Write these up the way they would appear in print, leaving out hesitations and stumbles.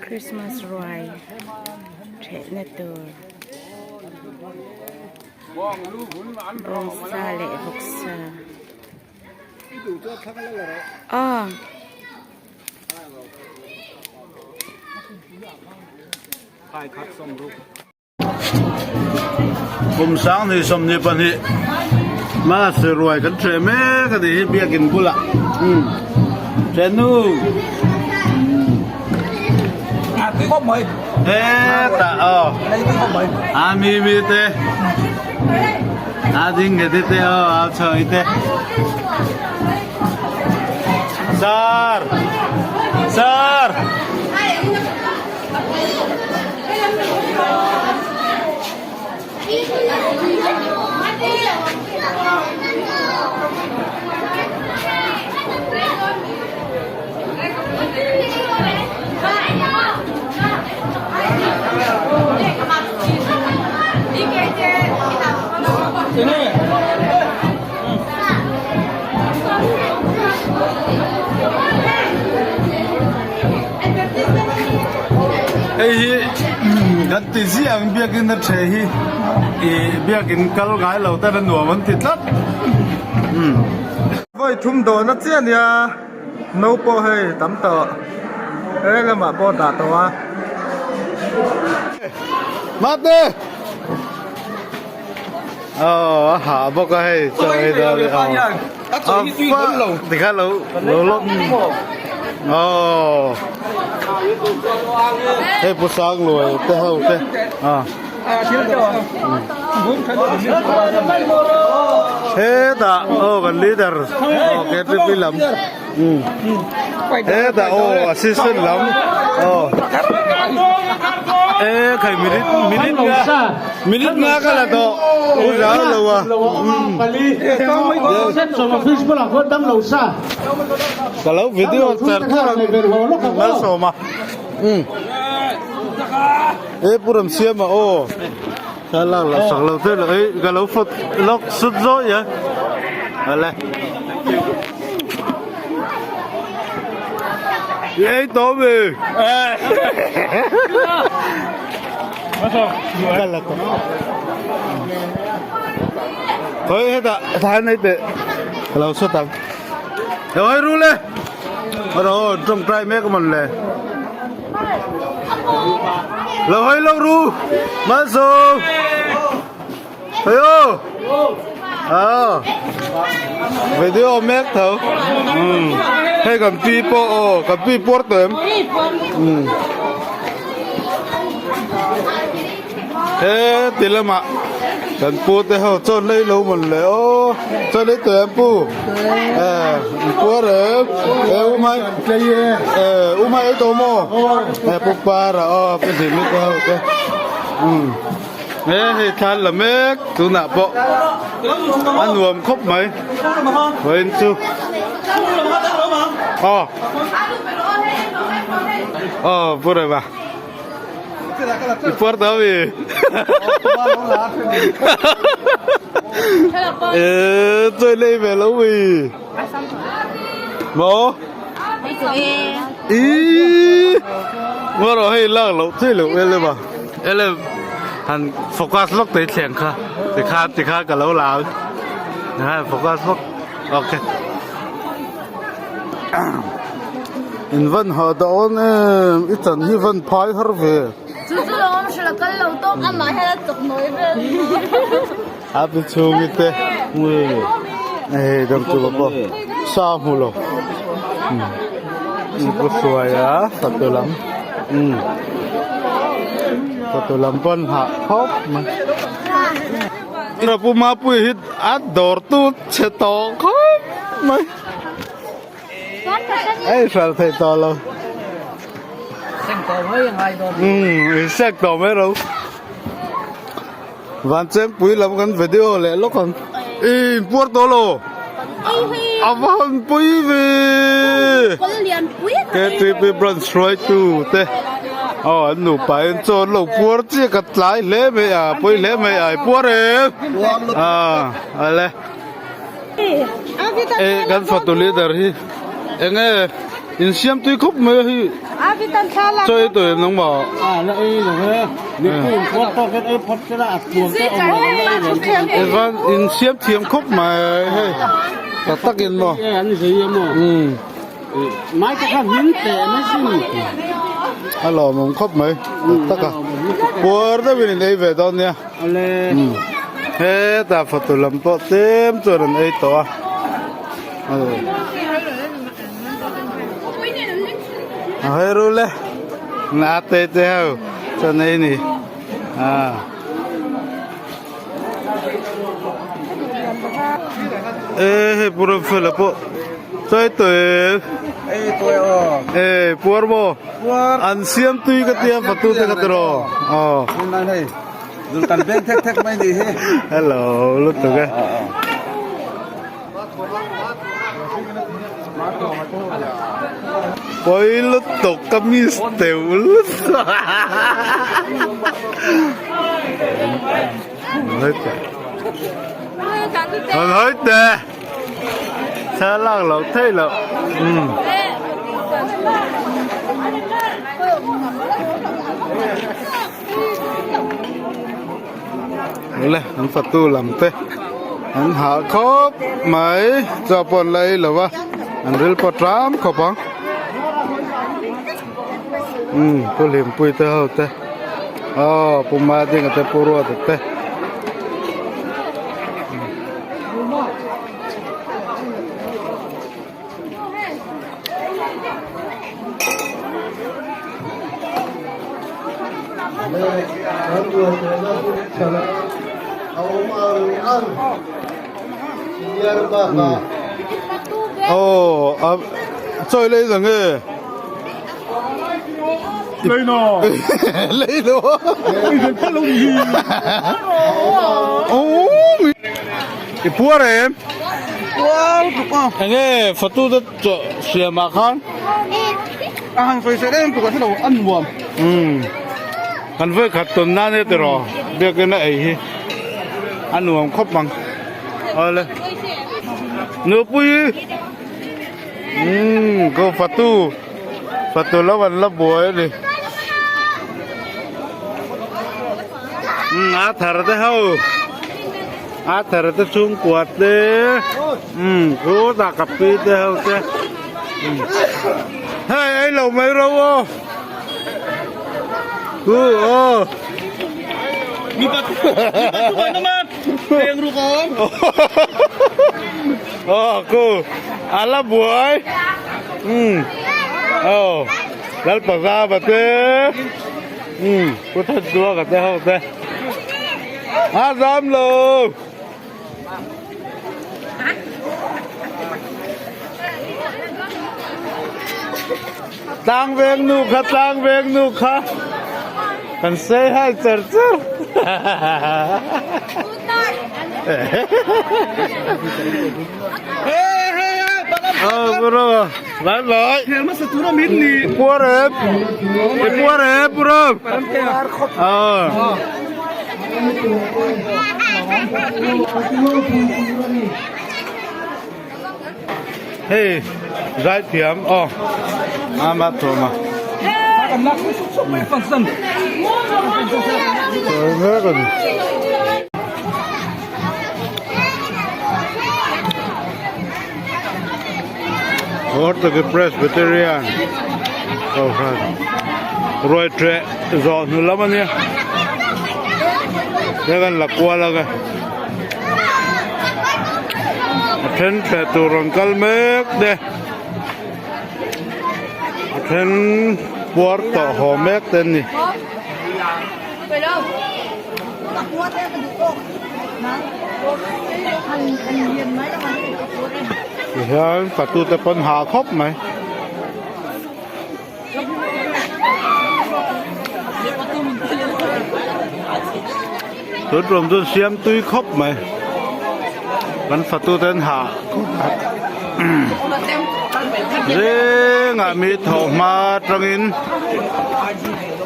Christmas ride เทนตัวบงซาเลบกซาอ๋อผมสร้างที่สมนิปันที่มาสรวยกันเฉยแม่ก็ที่เบียกินกุละเจนูcó mời เอ๊ะแต่đây có mời มีเตะจริงเหรอเตะเอาเฉยเตะซาร์ กันติดเสียงเบียกินนัดเชยเบียกินกัลไงเราแต่ละหน่วยมันติดลัดvới thùng đồ nó chia nha nấu po hay tắm tợ đấy là mà po đá tàu à มาเต้หาบอกให้เจอเดี๋ยวติดขัดเราลบเฮ้ยผู้สร้างรวยเต้เต้เฮ้ยแต่กันลีดเดอร์เกตริพิลัมเฮ้ยแต่แอสซิสแตนต์ลัมใครมินิทงากันละตัวผู้สาวเราอ่ะเซ็ตสมาฟิชพลังคนตั้งเราซะก็แล้ววิดีโอเสร็จแล้วส่งมาพูดเสียมาถ้าเราสั่งเราเท่าไหร่ก็เราฟุตล็อกสุดยอดยังอะไรตัวมือกันละตัวเฮ้ยท่านไหนเตะเราสุดตังเดี๋ยวให้รู้เลยเราจงใจแม่ก็มันเลยเราให้เรารู้มาส่งเฮ้ยวิดีโอแม็กเถอะให้กับพี่ปอกับพี่ปอร์เต็มเฮ้ติละมากันปูเตะเขาจนเลยรู้หมดเลยจนเลยเต็มปูปูเร็วอุ้มให้อุ้มให้ตัวโม่ปุ๊บปาระเป็นสิ่งที่เขาเฮ้ทันละเมกตุน่ะปะอันรวมครบไหมเว้นซูพูดอะไรบ้างพูดตัววีตัวเล่ไปแล้ววีโมว่าเราให้เลิกเราช่วยเหลือเลยป่ะเลยหันโฟกัสล็อกเตะเสียงค่ะติดขากับเราลาวนะโฟกัสล็อกโอเคอินวันหาดอนอีจันฮีวันพายฮาร์เวจู่ๆเราไม่ใช่ละกันเราต้องอามาให้เราตกน้อยเลยอาไปชูมิเตมือดมจูบปะสามหัวเราก็สวยอ่ะสัตว์ตัวลำปนหาพบมันเราพูมาพูดฮิตอัดดอร์ตูเชตอคบมั้ยสารเทตอเราเส้นต่อไม่ยังไงตัวเส้นต่อไม่รู้วันเช้าปุยลำกันวิดีโอเลยลูกกันปัวตัวโลอาวันปุยเวเกติไปบรันสไลท์ตูเต้หนูไปจนเราปวดที่กัดไหลเละไม่ปุยเละไม่ปวดอะไรกันฟอตุลีเดอร์ฮีเอ็ง in siam tui khop me hi chơi tuổi em nóng bỏ à là ấy rồi thế nếu cũng có to cái ấy phật cái là cuồng cái ông này Evan in siam thiam khop mà hey ta tắc in mà cái anh gì mà máy cái khăn hiến tệ nó xin alo mong khop mấy tắc à bùa đó bên đây về đâu nha he ta phật tu làm to thêm cho nên ấy to hay rồi le na tê theo cho nên nè ê bùa phơi là bộ chơi tuổi bùa bộ ăn xiêm tui cái tiệm phật tu cái tero này dù tàn bên thét mấy gì hết hello lúc tụi cái Boy lúc tục kami steel lúc nói thế sao lăng lẩu thế lẩuเลยอันประตูลำเตะอันหาครบไหมจะปนเลยหรือวะอันเรื่องปตรามขบังตัวเหลี่ยมปุยเตะเอาเตะอ๋อปุ่มมาดิ้งกับเตะปูรัวเตะโอ้ช่วยเลยสังเกตเลยเนาะ เลยเนาะ ไม่เป็นพัดลมยี โอ้ยปัวเลยว้าวถูกป่ะยังไงฟัตตุจะเสียมาคันไฟเสร็จแล้วปกติเราอันบวมกันเวขัดตุนนั่นเนี่ยตรอเบียกันไอ้อันหนุ่มครบมังเอาเลยเนื้อปุยก็ฟัตตุแล้ววันละบัวเลยอาถรรพ์เท่าอาถรรพ์ชุ่มกวาดเลยรู้จักกับปีเท่าเจ้เฮ้ยไอ้เราไม่รู้มีประตูไว้น้ำมันเรียงรูกองกูอะไรบัวแล้วปากกาแบบเต้กูทัดตัวกับเต้าเต้จำเลยตั้งเวงนูค่ะกันเซ่ให้เจอbro lại lạiเห็นมาสตูนมิดนี่ปัวเร็บbro hey giải thiểm mà thôi màกำลังสุกไม่ฟังสั่นเนื้อกันOrthodox Presbyterian โอ้ครับรวยเทะจอดนู่นแล้วมันเนี่ยเรื่องกันหลักวัวแล้วกันเทนเทตุรังกัลเมกเด้เทนปวดต่อหอเมกเต็นนี่ไปแล้วหลักวัวเต้กันดูโต๊ะนะอันเย็นไหมแล้วมันเป็นกระปุกเฮ้ยประตูแต่ปัญหาครบไหมตัวรวมตัวเสียมตุยครบไหมมันประตูแต่หาเรื่องมีถอมาตรงนี้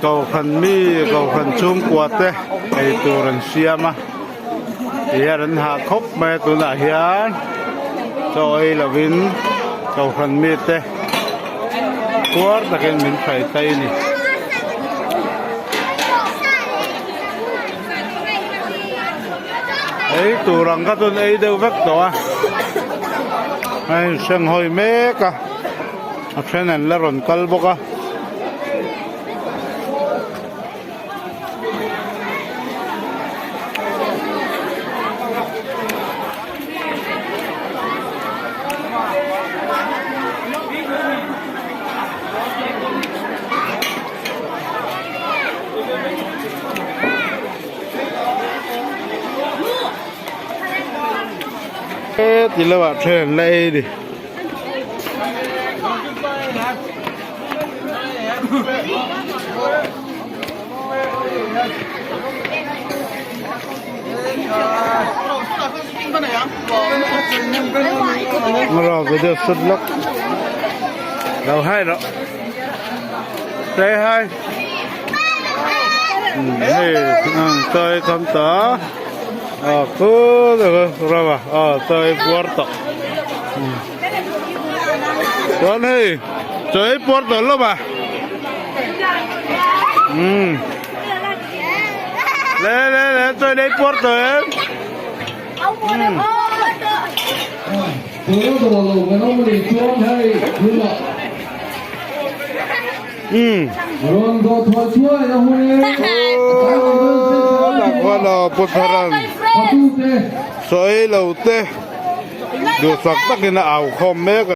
เก่าขันมีเก่าขันชุ่มกวาดเต้ไอตัวรันเสียมาเฮียรันหาครบไหมตัวไหนเฮียจอยละวินเก่าขันมีเต้ Kuar takin min khai tay ni. Ấy turang ka ton ấy đâu vắt to. Ai sang hoi me ka. A phenan la ron kal boka. Thì là bạn thuyền lây đi. Nó rồi cái điều xuất lốc. Đầu hai đó. Đây hai. Tôi không tỏ. Aku berapa? Tôi Porto. Tuan hei, tôi Porto lo ba? Le, tôi đây Porto em. Lạc quan là Putaran. Soy lâu te, được sắc tắc cái nào không mấy